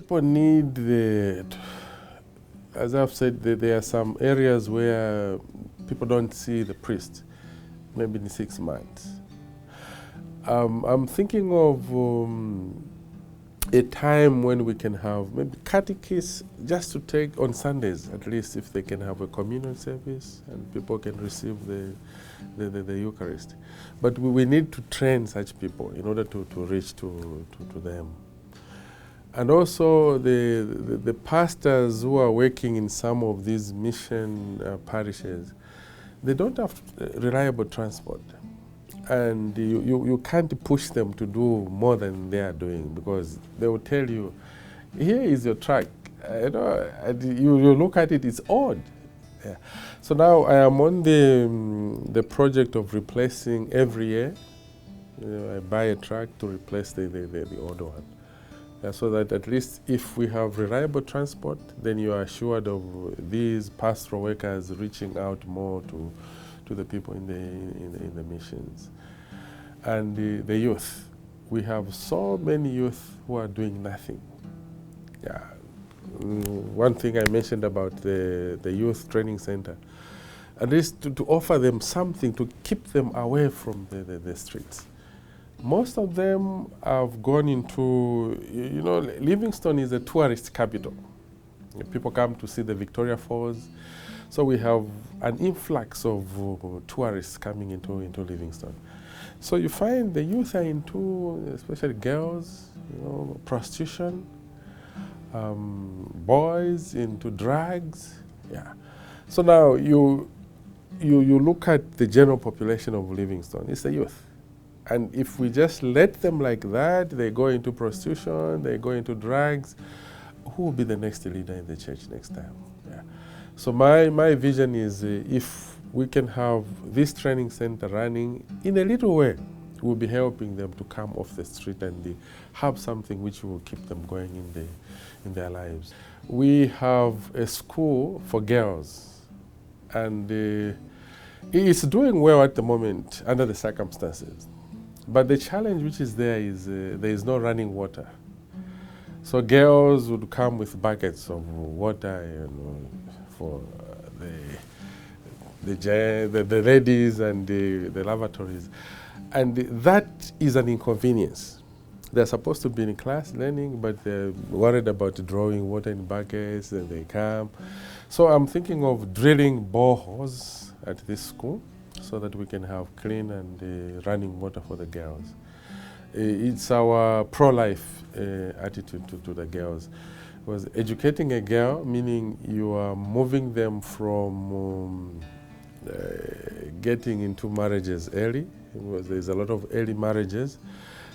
people need as I've said, there are some areas where people don't see the priest, maybe in 6 months. I'm thinking of a time when we can have maybe catechists just to take on Sundays, at least if they can have a communion service and people can receive the Eucharist. But we need to train such people in order to reach to them. And also the pastors who are working in some of these mission parishes, they don't have reliable transport. And you can't push them to do more than they are doing, because they will tell you, here is your truck. And you look at it, it's odd. Yeah. So now I am on the project of replacing every year. I buy a truck to replace the older one. So that at least if we have reliable transport, then you are assured of these pastoral workers reaching out more to the people in the missions. And the youth. We have so many youth who are doing nothing. Yeah. One thing I mentioned about the youth training center, at least to offer them something to keep them away from the streets. Most of them have gone into, Livingstone is a tourist capital. People come to see the Victoria Falls. So we have an influx of tourists coming into Livingstone. So you find the youth are into, especially girls, prostitution, boys into drugs. Yeah. So now you look at the general population of Livingstone, it's the youth. And if we just let them like that, they go into prostitution, they go into drugs, who will be the next leader in the church next time? Yeah. So my vision is if we can have this training center running in a little way, we'll be helping them to come off the street and have something which will keep them going in their lives. We have a school for girls, and it's doing well at the moment under the circumstances. But the challenge which is there is no running water. So girls would come with buckets of water for the ladies and the lavatories. And that is an inconvenience. They're supposed to be in class learning, but they're worried about drawing water in buckets, and they come. So I'm thinking of drilling boreholes at this school so that we can have clean and running water for the girls. It's our pro-life attitude to the girls. Because educating a girl, meaning you are moving them from getting into marriages early, because there's a lot of early marriages.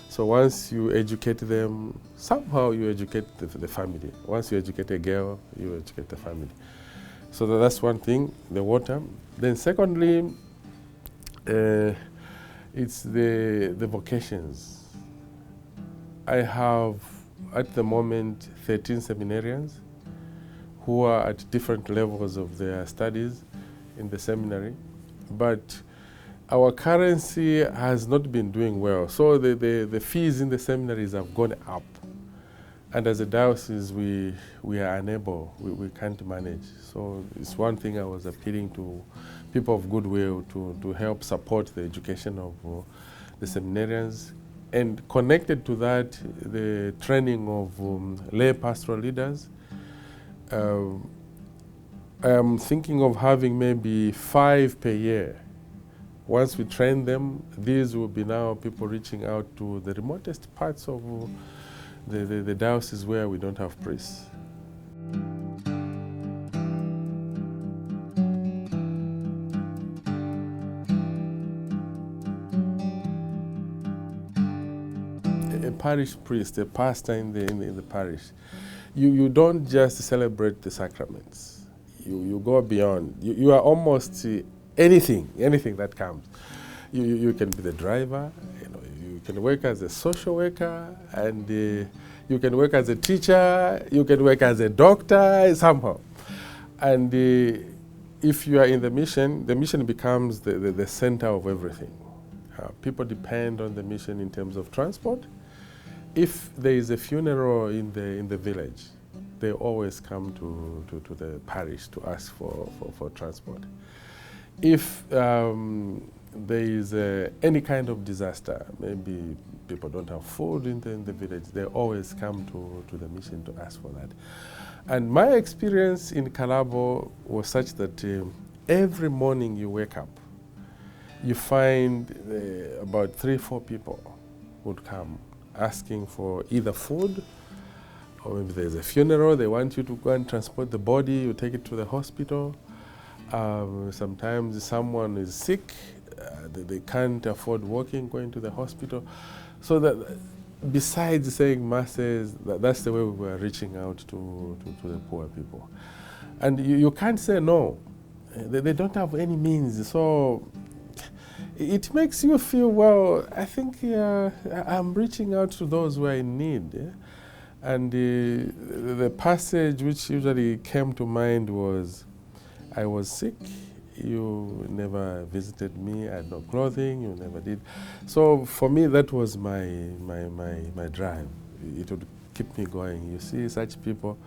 So once you educate them, somehow you educate the family. Once you educate a girl, you educate the family. So that's one thing, the water. Then secondly, it's the vocations. I have at the moment 13 seminarians who are at different levels of their studies in the seminary, but our currency has not been doing well. So the fees in the seminaries have gone up. And as a diocese, we are unable, we can't manage. So it's one thing I was appealing to people of goodwill to help support the education of the seminarians. And connected to that, the training of lay pastoral leaders. I am thinking of having maybe 5 per year. Once we train them, these will be now people reaching out to the remotest parts of the diocese where we don't have priests. A parish priest, a pastor in the parish, you don't just celebrate the sacraments. You go beyond. You are almost anything that comes. You can be the driver, you can work as a social worker, and you can work as a teacher, you can work as a doctor somehow. And if you are in the mission becomes the center of everything. People depend on the mission in terms of transport. if there is a funeral in the village, they always come to the parish to ask for transport. If there is any kind of disaster, maybe people don't have food in the village, they always come to the mission to ask for that. And my experience in Kalabo was such that every morning you wake up, you find about 3-4 people would come asking for either food, or maybe there's a funeral, they want you to go and transport the body, you take it to the hospital. Sometimes someone is sick, they can't afford going to the hospital. So that besides saying masses, that's the way we were reaching out to the poor people. And you can't say no. They don't have any means. So it makes you feel, well, I think I'm reaching out to those who are in need. Yeah? And the passage which usually came to mind was, I was sick, you never visited me, I had no clothing, you never did. So for me, that was my drive. It would keep me going. You see such people,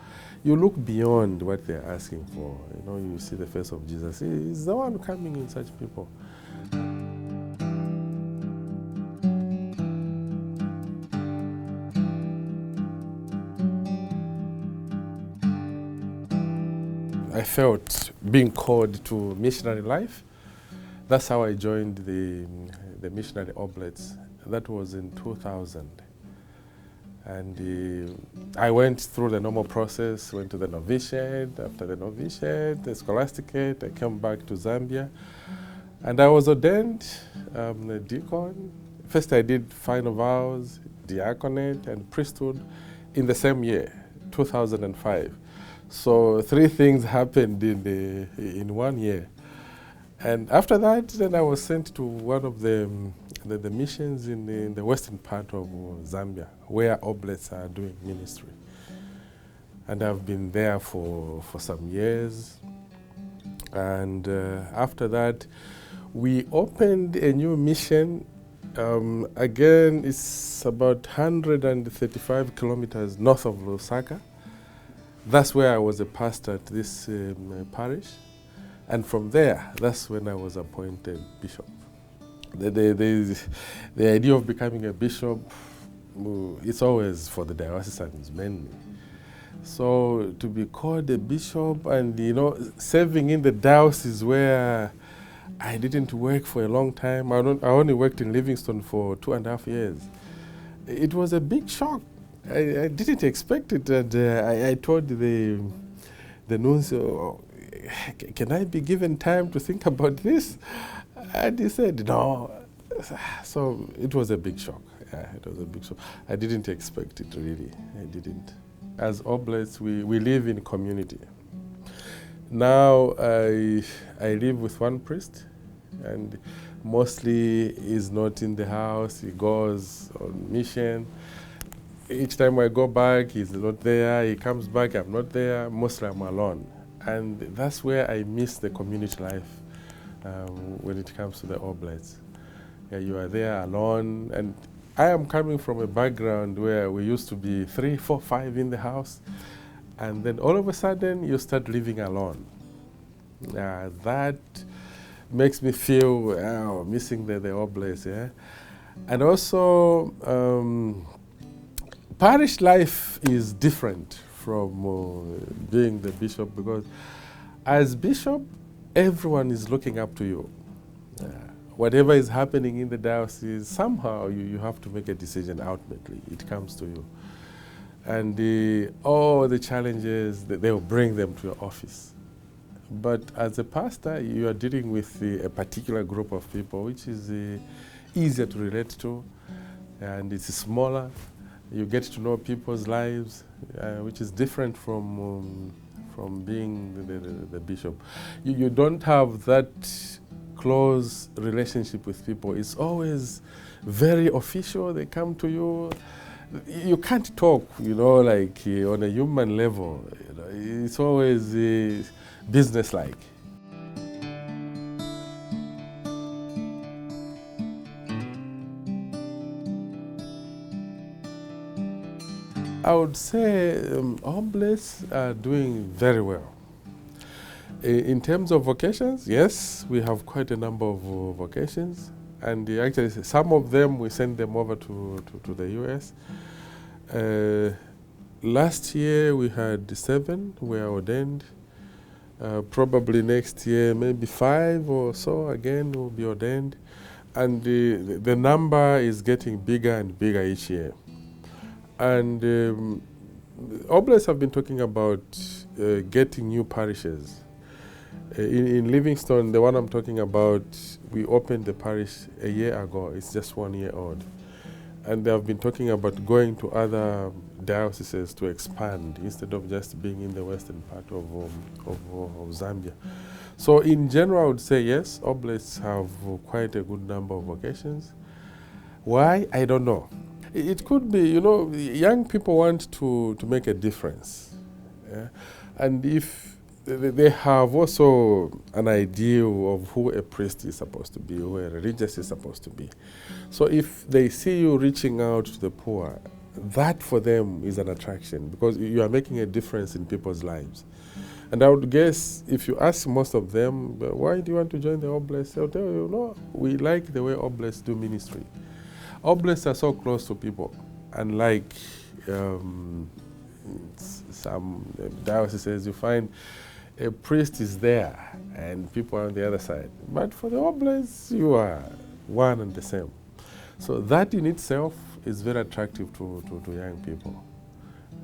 you look beyond what they're asking for. You know, you see the face of Jesus. He's the one coming in such people. I felt being called to missionary life. That's how I joined the missionary Oblates. That was in 2000. And I went through the normal process, went to the novitiate. After the novitiate, the scholasticate, I came back to Zambia. And I was ordained a deacon. First I did final vows, diaconate, and priesthood in the same year, 2005. So 3 things happened in 1 year. And after that, then I was sent to one of the missions in the western part of Zambia, where Oblates are doing ministry. And I've been there for some years. And after that, we opened a new mission. Again, it's about 135 kilometers north of Lusaka. That's where I was a pastor at this parish. And from there, that's when I was appointed bishop. The idea of becoming a bishop, it's always for the diocesanes mainly. So to be called a bishop and, you know, serving in the diocese where I didn't work for a long time. I only worked in Livingstone for 2.5 years. It was a big shock. I didn't expect it, and I told the nuncio, can I be given time to think about this? And he said, no. So it was a big shock. Yeah, it was a big shock. I didn't expect it, really. I didn't. As Oblates, we live in community. Now I live with one priest, and mostly he's not in the house. He goes on mission. Each time I go back, he's not there. He comes back, I'm not there. Mostly I'm alone. And that's where I miss the community life when it comes to the Oblates. Yeah, you are there alone. And I am coming from a background where we used to be 3, 4, 5 in the house. And then all of a sudden, you start living alone. That makes me feel missing the Oblates. Yeah? And also, parish life is different from being the bishop, because as bishop, everyone is looking up to you. Whatever is happening in the diocese, somehow you have to make a decision ultimately. It comes to you. And all the challenges, they will bring them to your office. But as a pastor, you are dealing with a particular group of people, which is easier to relate to, and it's smaller. You get to know people's lives, which is different from being the bishop. You don't have that close relationship with people. It's always very official. They come to you. You can't talk, like on a human level. It's always businesslike. I would say Oblates are doing very well. In terms of vocations, yes, we have quite a number of vocations, and actually some of them we send them over to the US. Last year we had 7 who were ordained. Probably next year maybe 5 or so again will be ordained, and the number is getting bigger and bigger each year. And Oblates have been talking about getting new parishes. In Livingstone, the one I'm talking about, we opened the parish a year ago. It's just 1 year old. And they have been talking about going to other dioceses to expand instead of just being in the western part of Zambia. So in general, I would say yes, Oblates have quite a good number of vocations. Why? I don't know. It could be, young people want to make a difference. Yeah? And if they have also an idea of who a priest is supposed to be, who a religious is supposed to be. So if they see you reaching out to the poor, that for them is an attraction because you are making a difference in people's lives. And I would guess if you ask most of them, why do you want to join the Oblates? They'll tell you, no, we like the way Oblates do ministry. Oblates are so close to people, unlike some dioceses, you find a priest is there and people are on the other side. But for the Oblates, you are one and the same. So that in itself is very attractive to young people.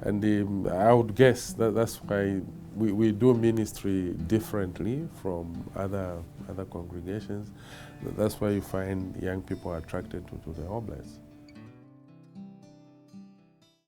And I would guess that's why we do ministry differently from other congregations. That's why you find young people attracted to the Oblates.